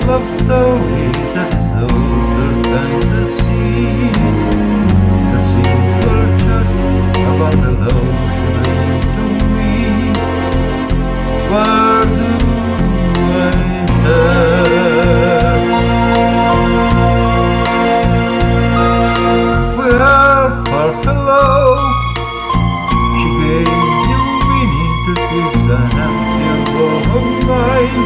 love story that is older than the sea. The simple truth about the love given to me. Where do I turn? We are far below. She gave new meaning to this an empty world of mine.